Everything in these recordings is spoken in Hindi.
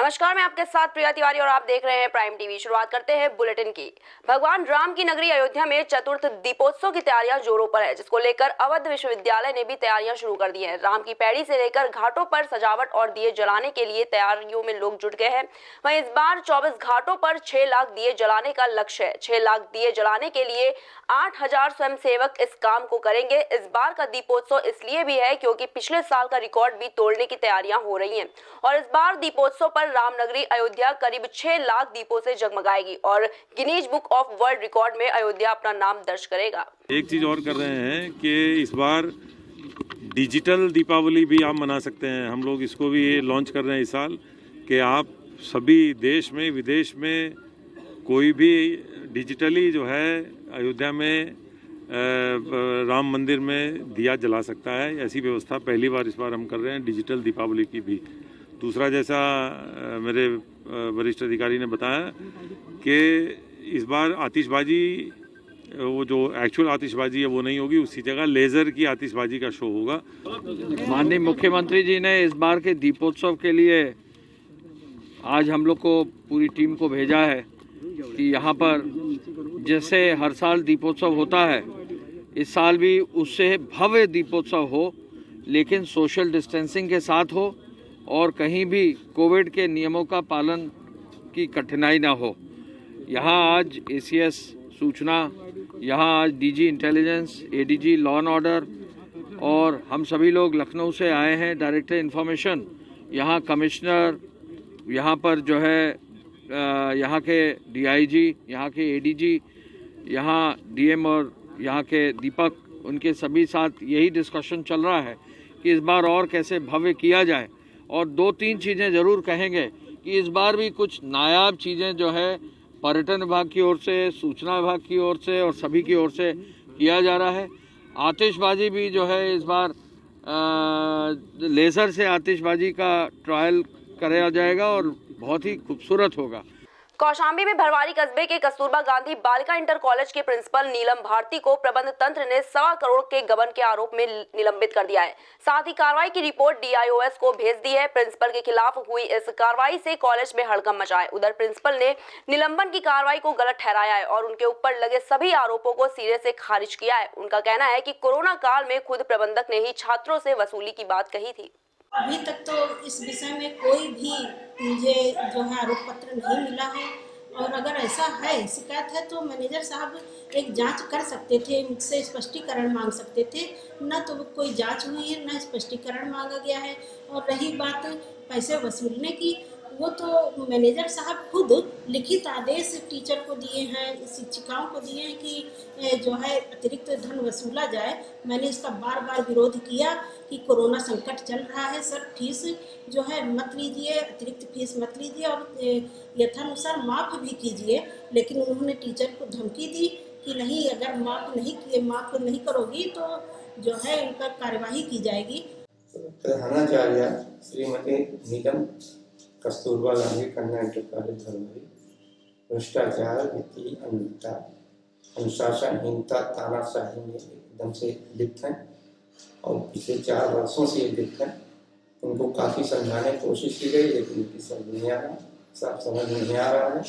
नमस्कार, मैं आपके साथ प्रिया तिवारी और आप देख रहे हैं प्राइम टीवी। शुरुआत करते हैं बुलेटिन की। भगवान राम की नगरी अयोध्या में चतुर्थ दीपोत्सव की तैयारियां जोरों पर है, जिसको लेकर अवध विश्वविद्यालय ने भी तैयारियां शुरू कर दी हैं। राम की पैड़ी से लेकर घाटों पर सजावट और दिए जलाने के लिए तैयारियों में लोग जुट गए हैं। वहीं इस बार 24 घाटों पर 6 लाख दिए जलाने का लक्ष्य है। 6 लाख दिए जलाने के लिए 8000 स्वयंसेवक इस काम को करेंगे। इस बार का दीपोत्सव इसलिए भी है क्योंकि पिछले साल का रिकॉर्ड भी तोड़ने की तैयारियां हो रही हैं और इस बार दीपोत्सव पर रामनगरी अयोध्या करीब 6 लाख दीपों से जगमगाएगी और Guinness book of world record में अयोध्या अपना नाम दर्ज करेगा। एक चीज और कर रहे हैं कि इस बार डिजिटल दीपावली भी आप मना सकते हैं। हम लोग इसको भी लॉन्च कर रहे हैं इस साल कि आप सभी देश में विदेश में कोई भी डिजिटली जो है अयोध्या में राम मंदिर में दिया जला सकता है। ऐसी व्यवस्था पहली बार इस बार हम कर रहे हैं डिजिटल दीपावली की भी। दूसरा, जैसा मेरे वरिष्ठ अधिकारी ने बताया कि इस बार आतिशबाजी, वो जो एक्चुअल आतिशबाजी है वो नहीं होगी, उसी जगह लेज़र की आतिशबाजी का शो होगा। माननीय मुख्यमंत्री जी ने इस बार के दीपोत्सव के लिए आज हम लोग को पूरी टीम को भेजा है कि यहाँ पर जैसे हर साल दीपोत्सव होता है, इस साल भी उससे भव्य दीपोत्सव हो, लेकिन सोशल डिस्टेंसिंग के साथ हो और कहीं भी कोविड के नियमों का पालन की कठिनाई ना हो। यहाँ आज ACS सूचना, यहाँ आज DG intelligence, ADG law and order और हम सभी लोग लखनऊ से आए हैं, डायरेक्टर इन्फॉर्मेशन, यहाँ कमिश्नर, यहाँ पर जो है यहाँ के DIG, यहाँ के ADG, यहाँ DM और यहाँ के दीपक, उनके सभी साथ यही डिस्कशन चल रहा है कि इस बार और कैसे भव्य किया जाए। और 2-3 चीज़ें ज़रूर कहेंगे कि इस बार भी कुछ नायाब चीज़ें जो है पर्यटन विभाग की ओर से, सूचना विभाग की ओर से और सभी की ओर से किया जा रहा है। आतिशबाजी भी जो है इस बार लेज़र से आतिशबाजी का ट्रायल कराया जाएगा और बहुत ही खूबसूरत होगा। कौशाम्बी में भरवारी कस्बे के कस्तूरबा गांधी बालिका इंटर कॉलेज के प्रिंसिपल नीलम भारती को प्रबंध तंत्र ने 1.25 करोड़ के गबन के आरोप में निलंबित कर दिया है। साथ ही कार्रवाई की रिपोर्ट DIOS को भेज दी है। प्रिंसिपल के खिलाफ हुई इस कार्रवाई से कॉलेज में हड़कंप मचा है। उधर प्रिंसिपल ने निलंबन की कार्रवाई को गलत ठहराया है और उनके ऊपर लगे सभी आरोपों को सिरे से खारिज किया है। उनका कहना है कि कोरोना काल में खुद प्रबंधक ने ही छात्रों से वसूली की बात कही थी। अभी तक तो इस विषय में कोई भी मुझे जो है आरोप पत्र नहीं मिला है और अगर ऐसा है, शिकायत है, तो मैनेजर साहब एक जांच कर सकते थे, मुझसे स्पष्टीकरण मांग सकते थे। न तो कोई जांच हुई है, न स्पष्टीकरण मांगा गया है। और रही बात पैसे वसूलने की, वो तो मैनेजर साहब खुद लिखित आदेश टीचर को दिए हैं, शिक्षिकाओं को दिए हैं कि जो है अतिरिक्त धन वसूला जाए। मैंने इसका बार बार विरोध किया कि कोरोना संकट चल रहा है, सर फीस जो है मत लीजिए, अतिरिक्त फीस मत लीजिए और यथानुसार माफ़ भी कीजिए। लेकिन उन्होंने टीचर को धमकी दी कि नहीं, अगर माफ़ नहीं करोगी तो जो है उन पर कार्यवाही की जाएगी। प्रधानाचार्य श्रीमती नीलम कस्तूरबा गांधी कन्या इंटर कॉलेज भरवारी भ्रष्टाचार, वित्तीय अनियमितता, अनुशासनहीनता, तानाशाही में एकदम से लिप्त हैं और पिछले 4 वर्षों से ये लिप्त हैं। उनको काफ़ी समझाने की कोशिश की गई, लेकिन उनकी समझ नहीं आ रहा है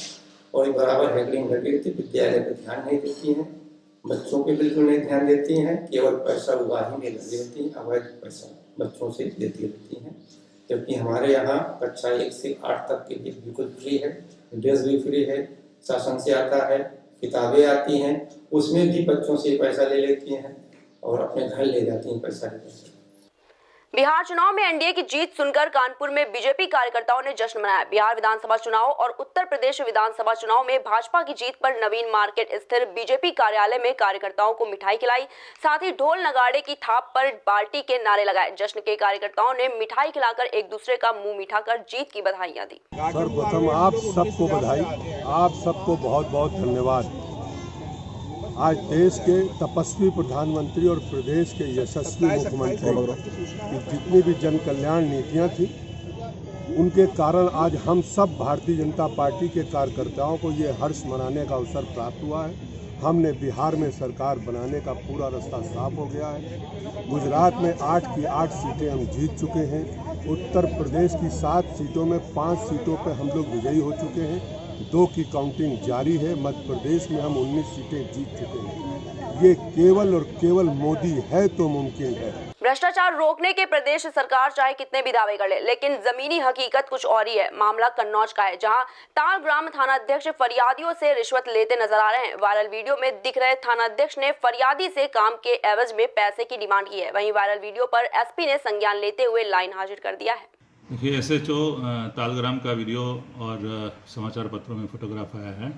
और ये बराबर हैंडलिंग लगी रहती। विद्यालय पर ध्यान नहीं देती हैं, बच्चों पे बिल्कुल नहीं ध्यान देती हैं, केवल पैसा उगाही में लगी रहती हैं, अवैध पैसा बच्चों से लेती रहती हैं। जबकि हमारे यहाँ कक्षा 1 से 8 तक के लिए बिल्कुल फ्री है, ड्रेस भी फ्री है, शासन से आता है, किताबें आती हैं, उसमें भी बच्चों से पैसा ले लेती हैं और अपने घर ले जाती हैं पैसा लेकर। बिहार चुनाव में एनडीए की जीत सुनकर कानपुर में बीजेपी कार्यकर्ताओं ने जश्न मनाया। बिहार विधानसभा चुनाव और उत्तर प्रदेश विधानसभा चुनाव में भाजपा की जीत पर नवीन मार्केट स्थित बीजेपी कार्यालय में कार्यकर्ताओं को मिठाई खिलाई, साथ ही ढोल नगाड़े की थाप पर बाल्टी के नारे लगाए। जश्न के कार्यकर्ताओं ने मिठाई खिलाकर एक दूसरे का मुंह मीठा कर जीत की बधाइयां दी। सर्वप्रथम आप सबको बधाई, आप सबको बहुत बहुत धन्यवाद। आज देश के तपस्वी प्रधानमंत्री और प्रदेश के यशस्वी मुख्यमंत्री की जितनी भी जन कल्याण नीतियां थी, उनके कारण आज हम सब भारतीय जनता पार्टी के कार्यकर्ताओं को ये हर्ष मनाने का अवसर प्राप्त हुआ है हमने बिहार में सरकार बनाने का पूरा रास्ता साफ हो गया है। गुजरात में 8 की 8 सीटें हम जीत चुके हैं। उत्तर प्रदेश की 7 सीटों में 5 सीटों पर हम लोग विजयी हो चुके हैं। 2 की काउंटिंग जारी है। मध्य प्रदेश में हम 19 सीटें जीत चुके हैं। ये केवल और केवल मोदी है तो मुमकिन है। भ्रष्टाचार रोकने के प्रदेश सरकार चाहे कितने भी दावे कर ले, लेकिन जमीनी हकीकत कुछ और ही है। मामला कन्नौज का है, जहां ताल ग्राम थाना अध्यक्ष फरियादियों से रिश्वत लेते नजर आ रहे हैं। वायरल वीडियो में दिख रहे थाना अध्यक्ष ने फरियादी से काम के एवज में पैसे की डिमांड की है। वहीं वायरल वीडियो पर एसपी ने संज्ञान लेते हुए लाइन हाजिर कर दिया है। देखिए, SHO तालग्राम का वीडियो और समाचार पत्रों में फोटोग्राफ आया है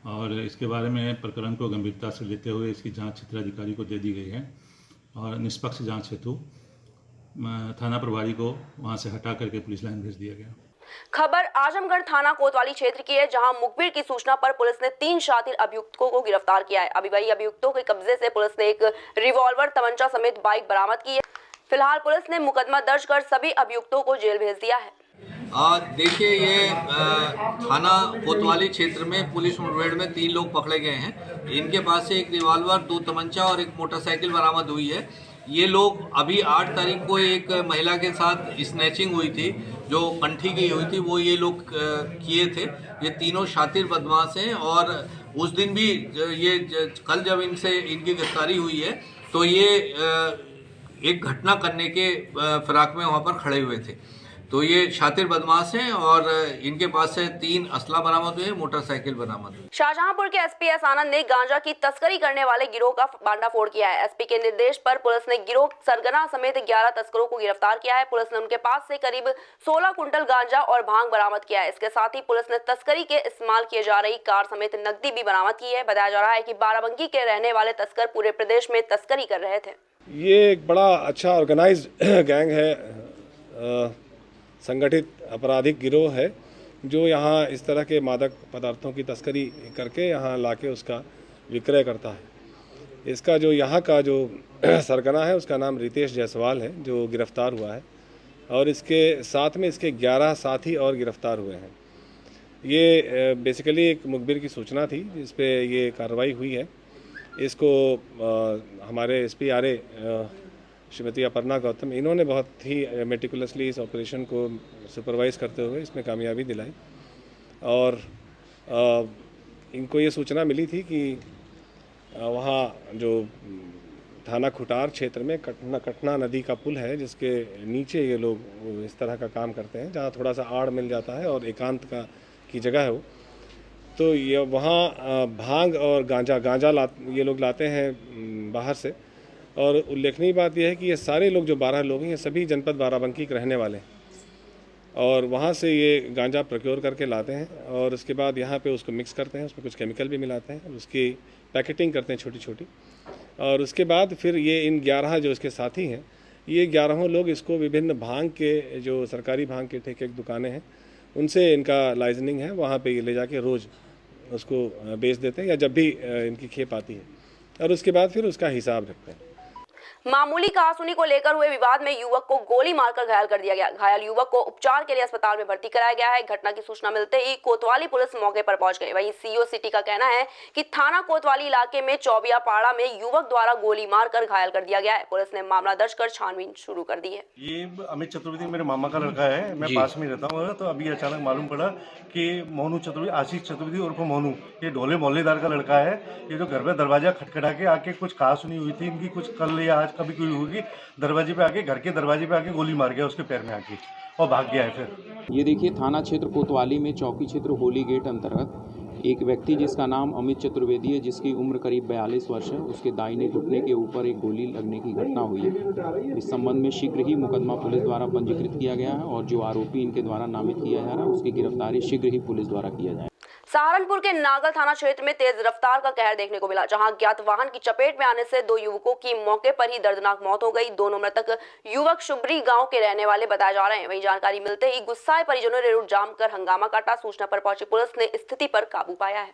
और इसके बारे में प्रकरण को गंभीरता से लेते हुए इसकी जांच क्षेत्राधिकारी को दे दी गई है और निष्पक्ष जांच हेतु थाना प्रभारी को वहां से हटा करके पुलिस लाइन भेज दिया गया। खबर आजमगढ़ थाना कोतवाली क्षेत्र की है, जहां मुखबिर की सूचना पर पुलिस ने 3 शातिर अभियुक्तों को गिरफ्तार किया है। अभी वही अभियुक्तों के कब्जे से पुलिस ने एक रिवॉल्वर, तमंचा समेत बाइक बरामद की है। फिलहाल पुलिस ने मुकदमा दर्ज कर सभी अभियुक्तों को जेल भेज दिया है। देखिए, ये थाना कोतवाली क्षेत्र में पुलिस मुठभेड़ में 3 लोग पकड़े गए हैं। इनके पास से एक रिवॉल्वर, 2 तमंचा और एक मोटरसाइकिल बरामद हुई है। ये लोग अभी 8 तारीख को एक महिला के साथ स्नैचिंग हुई थी, जो कंठी की हुई थी, वो ये लोग किए थे। ये तीनों शातिर बदमाश हैं और उस दिन भी ये कल जब इनसे इनकी गिरफ्तारी हुई है तो ये एक घटना करने के फिराक में वहाँ पर खड़े हुए थे। तो ये शातिर बदमाश हैं और इनके पास से 3 असला बरामद हुए, मोटरसाइकिल बरामद हुई। शाहजहांपुर के एसपी एस आनंद ने गांजा की तस्करी करने वाले गिरोह का भांडाफोड़ किया है। एसपी के निर्देश पर पुलिस ने गिरोह सरगना समेत 11 तस्करों को गिरफ्तार किया है। पुलिस ने उनके पास से करीब 16 कुंटल गांजा और भांग बरामद किया है। इसके साथ ही पुलिस ने तस्करी के इस्तेमाल किए जा रही कार समेत नकदी भी बरामद की है। बताया जा रहा है कि बाराबंकी के रहने वाले तस्कर पूरे प्रदेश में तस्करी कर रहे थे। ये एक बड़ा अच्छा ऑर्गेनाइज्ड गैंग है, संगठित आपराधिक गिरोह है, जो यहाँ इस तरह के मादक पदार्थों की तस्करी करके यहाँ लाके उसका विक्रय करता है। इसका जो यहाँ का जो सरगना है उसका नाम रितेश जायसवाल है, जो गिरफ्तार हुआ है और इसके साथ में इसके 11 साथी और गिरफ्तार हुए हैं। ये बेसिकली एक मुखबिर की सूचना थी जिस पे ये कार्रवाई हुई है। इसको हमारे एसपी आरए श्रीमती अपर्णा गौतम, इन्होंने बहुत ही मेटिकुलसली इस ऑपरेशन को सुपरवाइज़ करते हुए इसमें कामयाबी दिलाई। और इनको ये सूचना मिली थी कि वहाँ जो थाना खुटार क्षेत्र में कटना नदी का पुल है, जिसके नीचे ये लोग इस तरह का काम करते हैं, जहाँ थोड़ा सा आड़ मिल जाता है और एकांत की जगह है वो। तो ये वहाँ भांग और गांजा ये लोग लाते हैं बाहर से। और उल्लेखनीय बात यह है कि ये सारे लोग जो 12 लोग हैं, ये सभी जनपद बाराबंकी के रहने वाले हैं और वहाँ से ये गांजा प्रोक्योर करके लाते हैं और उसके बाद यहाँ पे उसको मिक्स करते हैं, उसमें कुछ केमिकल भी मिलाते हैं, उसकी पैकेटिंग करते हैं छोटी छोटी। और उसके बाद फिर ये इन 11 जो इसके साथी हैं, ये 11 लोग इसको विभिन्न भांग के जो सरकारी भांग के ठेके दुकानें हैं उनसे इनका लाइसेंसिंग है, वहाँ पे ये ले जाके रोज़ उसको बेच देते हैं या जब भी इनकी खेप आती है, और उसके बाद फिर उसका हिसाब रखते हैं। मामूली कहासुनी को लेकर हुए विवाद में युवक को गोली मारकर घायल कर दिया गया। घायल युवक को उपचार के लिए अस्पताल में भर्ती कराया गया है। घटना की सूचना मिलते ही कोतवाली पुलिस मौके पर पहुंच गई। वहीं सीओ सिटी का कहना है कि थाना कोतवाली इलाके में चौबियापाड़ा में युवक द्वारा गोली मारकर घायल कर दिया गया है। पुलिस ने मामला दर्ज कर छानबीन शुरू कर दी है। ये अमित चतुर्वेदी मेरे मामा का लड़का है, मैं पास में रहता हूँ। तो अभी अचानक मालूम पड़ा कि मोनू चतुर्वेदी, आशीष चतुर्वेदी उर्फ मोनू, ये ढोले मोहल्लेदार का लड़का है। ये जो घर में दरवाजा खटखटा के आके कुछ कहासुनी हुई थी इनकी, कुछ कल या आज कभी कोई होगी, दरवाजे पे आके, घर के दरवाजे पे आके गोली मार गया उसके पैर में आके और भाग गया है। फिर ये देखिए, थाना क्षेत्र कोतवाली में चौकी क्षेत्र होली गेट अंतर्गत एक व्यक्ति जिसका नाम अमित चतुर्वेदी है, जिसकी उम्र करीब 42 वर्ष है, उसके दाहिने घुटने के ऊपर एक गोली लगने की घटना हुई है। इस संबंध में शीघ्र ही मुकदमा पुलिस द्वारा पंजीकृत किया गया है और जो आरोपी इनके द्वारा नामित किया जा रहा है उसकी गिरफ्तारी शीघ्र ही पुलिस द्वारा किया जाए। सहारनपुर के नागल थाना क्षेत्र में तेज रफ्तार का कहर देखने को मिला, जहां अज्ञात वाहन की चपेट में आने से 2 युवकों की मौके पर ही दर्दनाक मौत हो गई। दोनों मृतक युवक शुभरी गांव के रहने वाले बताए जा रहे हैं। वहीं जानकारी मिलते ही गुस्साए परिजनों ने रूट जाम कर हंगामा काटा। सूचना पर पहुंची पुलिस ने स्थिति पर काबू पाया है।